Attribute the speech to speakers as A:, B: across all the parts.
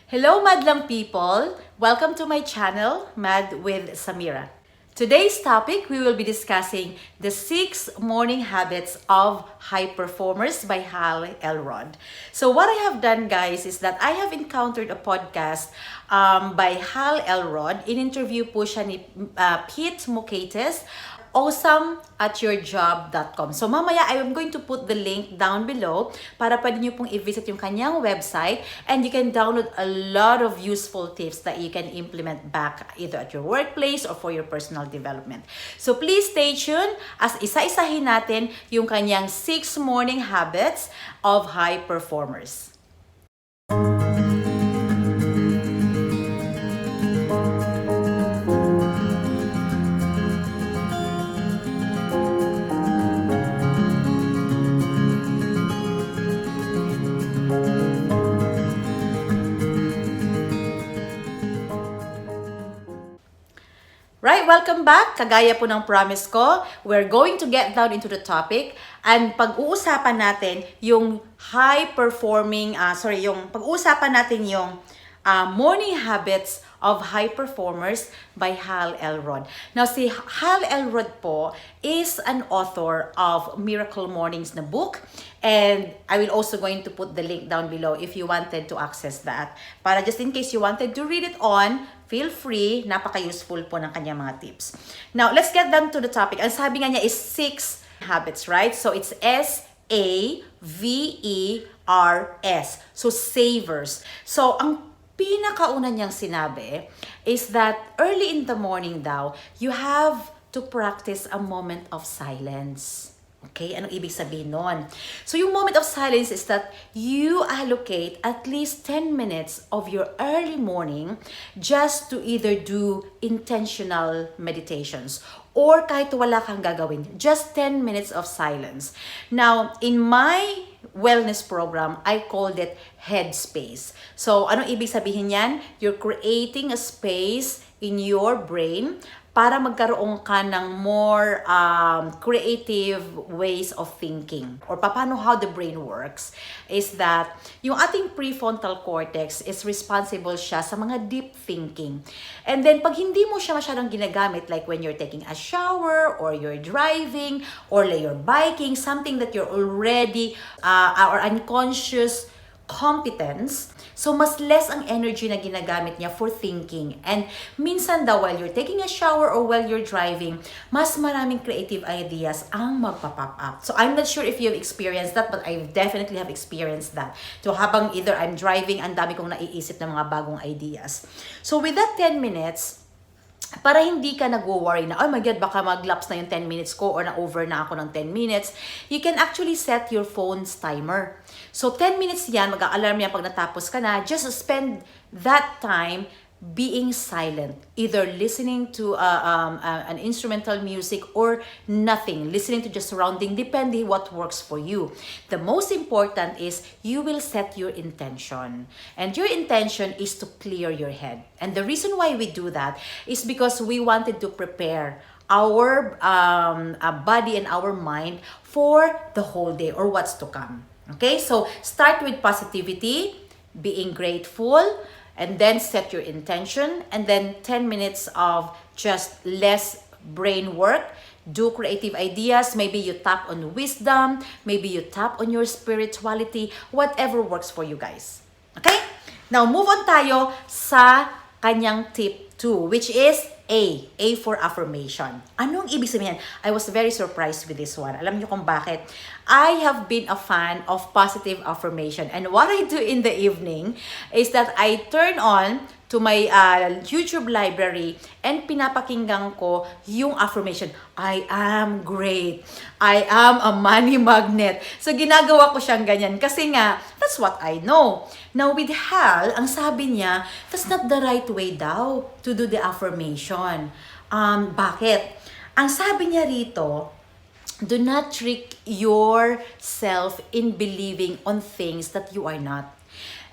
A: Hello, madlang people! Welcome to my channel, Mad with Samira. Today's topic, we will be discussing the 6 morning habits of high performers by Hal Elrod. So what I have done, guys, is that I have encountered a podcast by Hal Elrod. In-interview po siya ni Pete Mukates, awesome@yourjob.com. So mamaya, I am going to put the link down below para pwede nyo pong i-visit yung kanyang website and you can download a lot of useful tips that you can implement back either at your workplace or for your personal development. So please stay tuned as isa-isahin natin yung kanyang 6 morning habits of high performers. Right, welcome back. Kagaya po ng promise ko, we're going to get down into the topic and pag-uusapan natin yung pag-uusapan natin yung morning habits of high performers by Hal Elrod. Now, si Hal Elrod po is an author of Miracle Mornings na book, and I will also going to put the link down below if you wanted to access that. Para just in case you wanted to read it on, feel free, napaka-useful po ng kanyang mga tips. Now, let's get down to the topic. Ang sabi nga niya is 6 habits, right? So, it's S-A-V-E-R-S. So, savers. So, ang pinakauna niyang sinabi is that early in the morning daw, you have to practice a moment of silence. Okay? Anong ibig sabihin nun? So, yung moment of silence is that you allocate at least 10 minutes of your early morning just to either do intentional meditations or kahit wala kang gagawin, just 10 minutes of silence. Now, in my wellness program, I called it headspace. So, anong ibig sabihin yan? You're creating a space in your brain para magkaroon ka ng more creative ways of thinking. Or how the brain works is that yung ating prefrontal cortex is responsible siya sa mga deep thinking. And then, pag hindi mo siya masyadong ginagamit, like when you're taking a shower, or you're driving, or like you're biking, something that you're already, or unconscious competence, so mas less ang energy na ginagamit niya for thinking. And minsan daw, while you're taking a shower or while you're driving, mas maraming creative ideas ang magpa-pop up. So I'm not sure if you've experienced that, but I definitely have experienced that. So habang either I'm driving, ang dami kong naiisip ng mga bagong ideas. So with that 10 minutes, para hindi ka nag-worry na, oh my God, baka mag-lapse na yung 10 minutes ko or na-over na ako ng 10 minutes, you can actually set your phone's timer. So, 10 minutes yan, mag-a-alarm yan pag natapos ka na, just spend that time being silent, either listening to an instrumental music or nothing, listening to just surrounding, depending what works for you. The most important is you will set your intention, and your intention is to clear your head. And the reason why we do that is because we wanted to prepare our body and our mind for the whole day or what's to come. Okay, so start with positivity, being grateful, and then set your intention, and then 10 minutes of just less brain work. Do creative ideas. Maybe you tap on wisdom. Maybe you tap on your spirituality. Whatever works for you guys. Okay? Now, move on tayo sa kanyang tip 2, which is A for affirmation. Anong ibig sabihin? I was very surprised with this one. Alam niyo kung bakit? I have been a fan of positive affirmation. And what I do in the evening is that I turn on to my YouTube library and pinapakinggan ko yung affirmation. I am great. I am a money magnet. So, ginagawa ko siyang ganyan kasi nga, that's what I know. Now, with Hal, ang sabi niya, that's not the right way daw to do the affirmation. Bakit? Ang sabi niya rito, do not trick yourself in believing on things that you are not.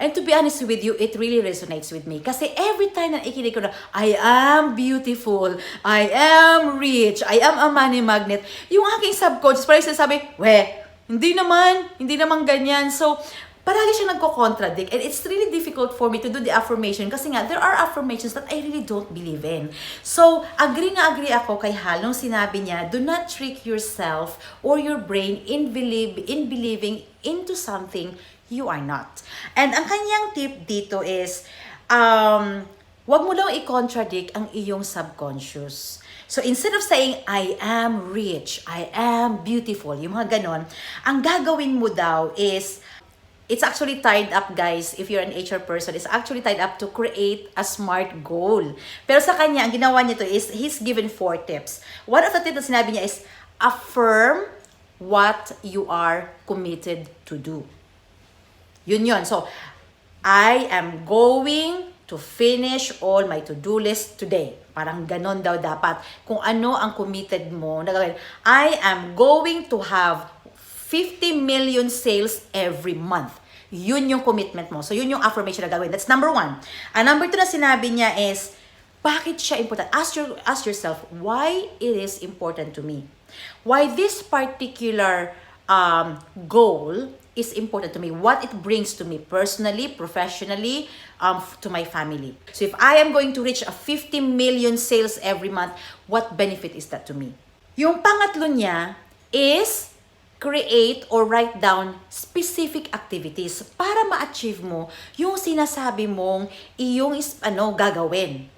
A: And to be honest with you, it really resonates with me. Kasi every time na ikinig ko na, I am beautiful, I am rich, I am a money magnet, yung aking subconscious, parang sinasabi, hindi naman ganyan. So, Paragi siyang nagko-contradict, and it's really difficult for me to do the affirmation kasi nga, there are affirmations that I really don't believe in. So, agree na agree ako kay Hal nung sinabi niya, do not trick yourself or your brain in believing into something you are not. And ang kanyang tip dito is, wag mo daw i-contradict ang iyong subconscious. So, instead of saying, I am rich, I am beautiful, yung mga ganon, ang gagawin mo daw is, it's actually tied up, guys, if you're an HR person, it's actually tied up to create a SMART goal. Pero sa kanya, ang ginawa niya to is, he's given 4 tips. One of the tips na sinabi niya is, affirm what you are committed to do. Yun. So, I am going to finish all my to-do list today. Parang ganon daw dapat. Kung ano ang committed mo, nagawin, I am going to have 50 million sales every month. Yun yung commitment mo. So, yun yung affirmation na gagawin. That's number 1. Ang number 2 na sinabi niya is, bakit siya important? Ask yourself, why it is important to me? Why this particular goal is important to me? What it brings to me personally, professionally, to my family. So, if I am going to reach a 50 million sales every month, what benefit is that to me? Yung pangatlo niya is, create or write down specific activities para ma-achieve mo yung sinasabi mong iyong gagawin.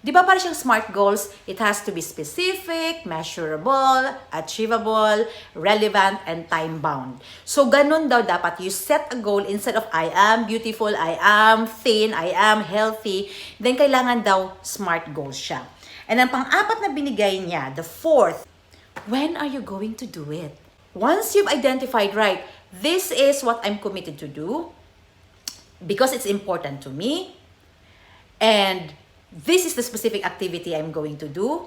A: Di ba para siyang SMART goals? It has to be specific, measurable, achievable, relevant, and time-bound. So, ganun daw dapat. You set a goal instead of I am beautiful, I am thin, I am healthy. Then, kailangan daw SMART goals siya. And ang pang-apat na binigay niya, the 4th, when are you going to do it? Once you've identified, right, this is what I'm committed to do because it's important to me, and this is the specific activity I'm going to do,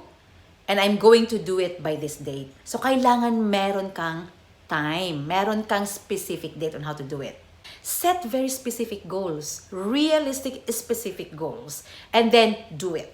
A: and I'm going to do it by this date. So, kailangan meron kang time, meron kang specific date on how to do it. Set very specific goals, realistic specific goals, and then do it.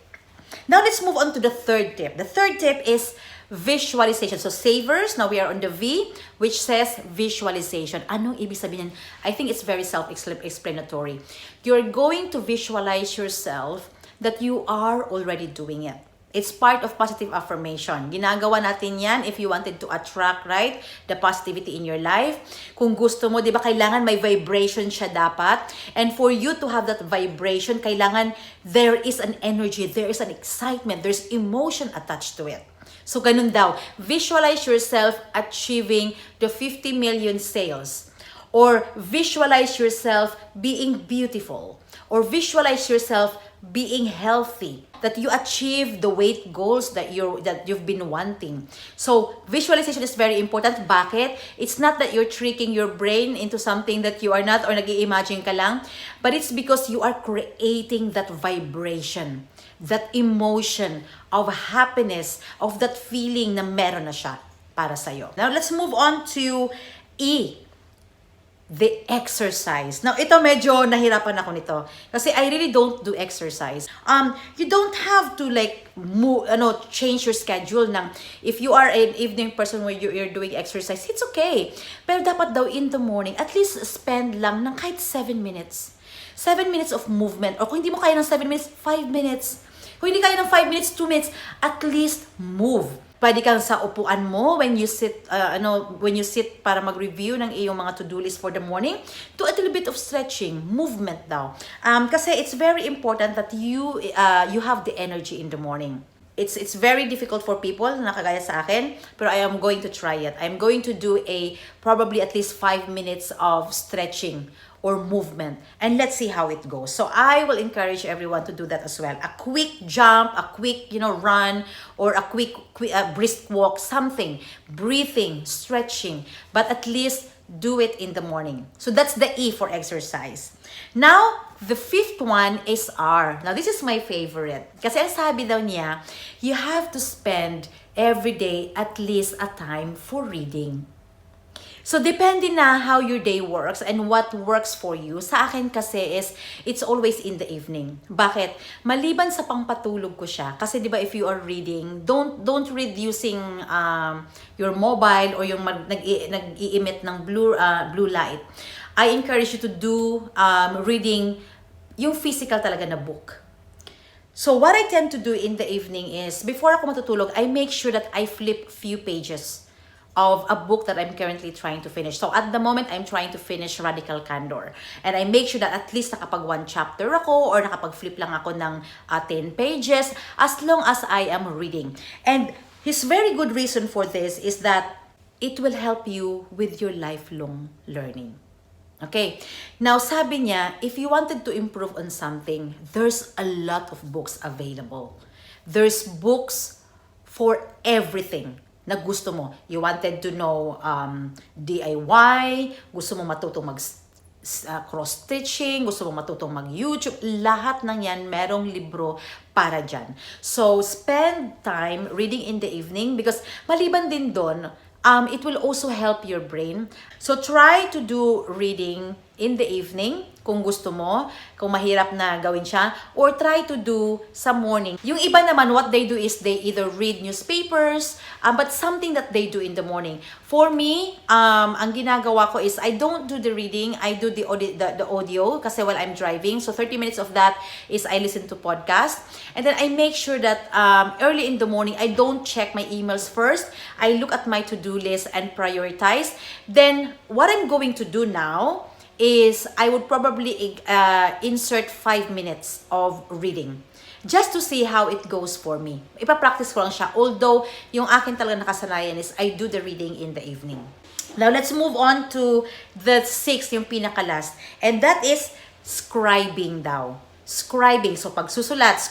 A: Now, let's move on to the 3rd tip. The 3rd tip is visualization. So, savers, now we are on the V, which says visualization. Anong ibig sabihin? I think it's very self-explanatory. You're going to visualize yourself that you are already doing it. It's part of positive affirmation. Ginagawa natin yan if you wanted to attract, right, the positivity in your life. Kung gusto mo, di ba, kailangan may vibration siya dapat. And for you to have that vibration, kailangan there is an energy, there is an excitement, there's emotion attached to it. So, ganun daw. Visualize yourself achieving the 50 million sales. Or visualize yourself being beautiful. Or visualize yourself being healthy. That you achieve the weight goals that you've been wanting. So, visualization is very important. Bakit? It's not that you're tricking your brain into something that you are not or nag-i-imagine ka lang. But it's because you are creating that vibration. That emotion of happiness, of that feeling na meron na siya para sa'yo. Now, let's move on to E. The exercise. Now, ito medyo nahirapan ako nito. Kasi I really don't do exercise. You don't have to change your schedule ng if you are an evening person where you're doing exercise, it's okay. Pero dapat daw in the morning, at least spend lang ng kahit 7 minutes. 7 minutes of movement. O kung hindi mo kaya ng 7 minutes, 5 minutes. Kung hindi kaya ng 5 minutes, 2 minutes, at least move. Pwede kang sa upuan mo when you sit para mag-review ng iyong mga to-do list for the morning. Do a little bit of stretching, movement daw. Kasi it's very important that you have the energy in the morning. It's very difficult for people na kagaya sa akin, pero I am going to try it. I'm going to do probably at least 5 minutes of stretching or movement. And let's see how it goes. So I will encourage everyone to do that as well. A quick jump, a quick, run, or a quick brisk walk, something. Breathing, stretching. But at least do it in the morning. So that's the E for exercise. Now, the 5th one is R. Now, this is my favorite. Kasi ang sabi daw niya, you have to spend every day at least a time for reading. So, depende na how your day works and what works for you. Sa akin kasi it's always in the evening. Bakit? Maliban sa pangpatulog ko siya. Kasi di ba if you are reading, don't read using your mobile or yung nag-i-emit ng blue light. I encourage you to do reading yung physical talaga na book. So what I tend to do in the evening is, before ako matutulog, I make sure that I flip few pages of a book that I'm currently trying to finish. So at the moment, I'm trying to finish Radical Candor. And I make sure that at least nakapag one chapter ako or nakapag-flip lang ako ng 10 pages as long as I am reading. And his very good reason for this is that it will help you with your lifelong learning. Okay, now sabi niya, if you wanted to improve on something, there's a lot of books available. There's books for everything na gusto mo. You wanted to know DIY, gusto mo matutong cross-stitching, gusto mo matutong mag-YouTube, lahat ng yan, merong libro para dyan. So, spend time reading in the evening because maliban din doon, it will also help your brain. So, try to do reading in the evening kung gusto mo, kung mahirap na gawin siya, or try to do sa morning. Yung iba naman, what they do is they either read newspapers, but something that they do in the morning. For me, ang ginagawa ko is I don't do the reading, I do the audio kasi while I'm driving. So 30 minutes of that is I listen to podcast. And then I make sure that early in the morning, I don't check my emails first. I look at my to-do list and prioritize. Then what I'm going to do now is I would probably insert 5 minutes of reading just to see how it goes for me. Ipa-practice ko lang siya. Although, yung akin talaga nakasanayan is I do the reading in the evening. Now, let's move on to the 6th, yung pinaka-last. And that is scribing daw. Scribing. So, pagsusulat,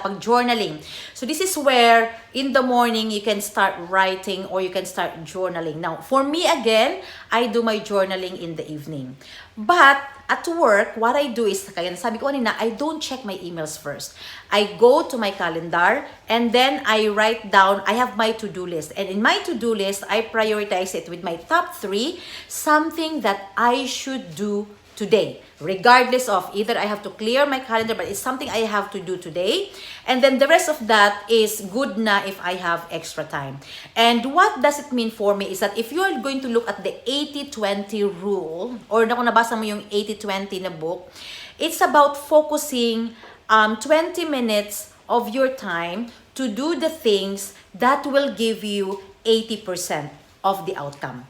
A: pag-journaling. So, this is where in the morning you can start writing or you can start journaling. Now, for me again, I do my journaling in the evening. But, at work, what I do is, kaya sabi ko kanina, I don't check my emails first. I go to my calendar and then I write down, I have my to-do list. And in my to-do list, I prioritize it with my top 3, something that I should do today. Regardless of either I have to clear my calendar, but it's something I have to do today. And then the rest of that is good na if I have extra time. And what does it mean for me is that if you are going to look at the 80-20 rule, or kung nabasa mo yung 80-20 na book, it's about focusing 20 minutes of your time to do the things that will give you 80% of the outcome.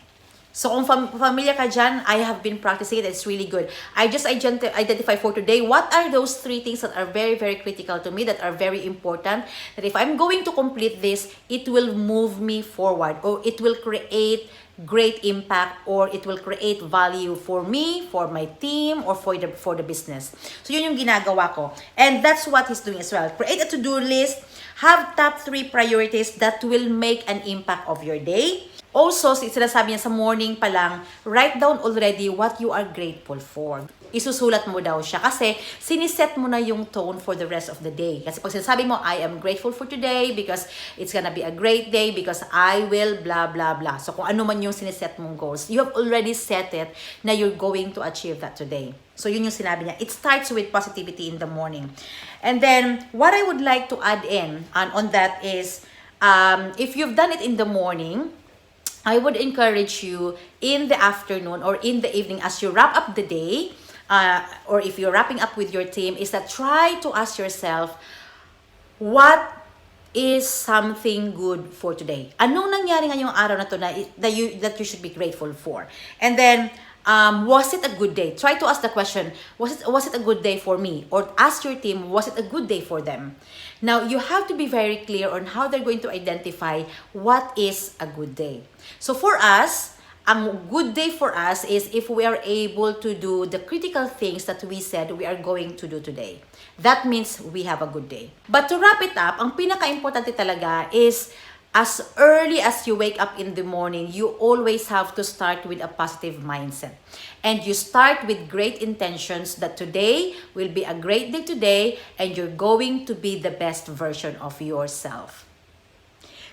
A: So, kung familiar ka dyan, I have been practicing it. It's really good. I just identify for today, what are those 3 things that are very, very critical to me, that are very important, that if I'm going to complete this, it will move me forward, or it will create great impact, or it will create value for me, for my team, or for the business. So, yun yung ginagawa ko. And that's what he's doing as well. Create a to-do list, have top 3 priorities that will make an impact of your day. Also, sinasabi niya sa morning pa lang, write down already what you are grateful for. Isusulat mo daw siya kasi siniset mo na yung tone for the rest of the day. Kasi pag sinasabi mo, I am grateful for today because it's gonna be a great day because I will blah, blah, blah. So kung ano man yung siniset mong goals, you have already set it na you're going to achieve that today. So yun yung sinabi niya. It starts with positivity in the morning. And then, what I would like to add in on that is, if you've done it in the morning, I would encourage you in the afternoon or in the evening as you wrap up the day, or if you're wrapping up with your team, is that try to ask yourself, what is something good for today? Anong nangyari ngayong araw na to that you should be grateful for? And then, was it a good day? Try to ask the question, was it a good day for me? Or ask your team, was it a good day for them? Now, you have to be very clear on how they're going to identify what is a good day. So for us, ang good day for us is if we are able to do the critical things that we said we are going to do today. That means we have a good day. But to wrap it up, ang pinaka-importante talaga is as early as you wake up in the morning, you always have to start with a positive mindset. And you start with great intentions that today will be a great day today and you're going to be the best version of yourself.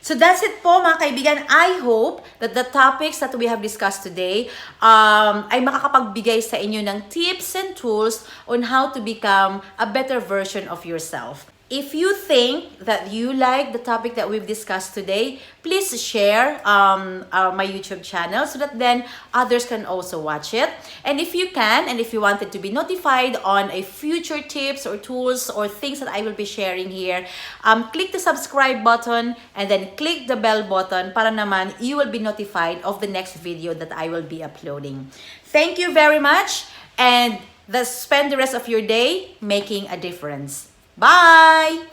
A: So that's it po mga kaibigan. I hope that the topics that we have discussed today ay makakapagbigay sa inyo ng tips and tools on how to become a better version of yourself. If you think that you like the topic that we've discussed today, please share my YouTube channel so that then others can also watch it. And if you can, and if you wanted to be notified on a future tips or tools or things that I will be sharing here, click the subscribe button and then click the bell button para naman you will be notified of the next video that I will be uploading. Thank you very much, and spend the rest of your day making a difference. Bye!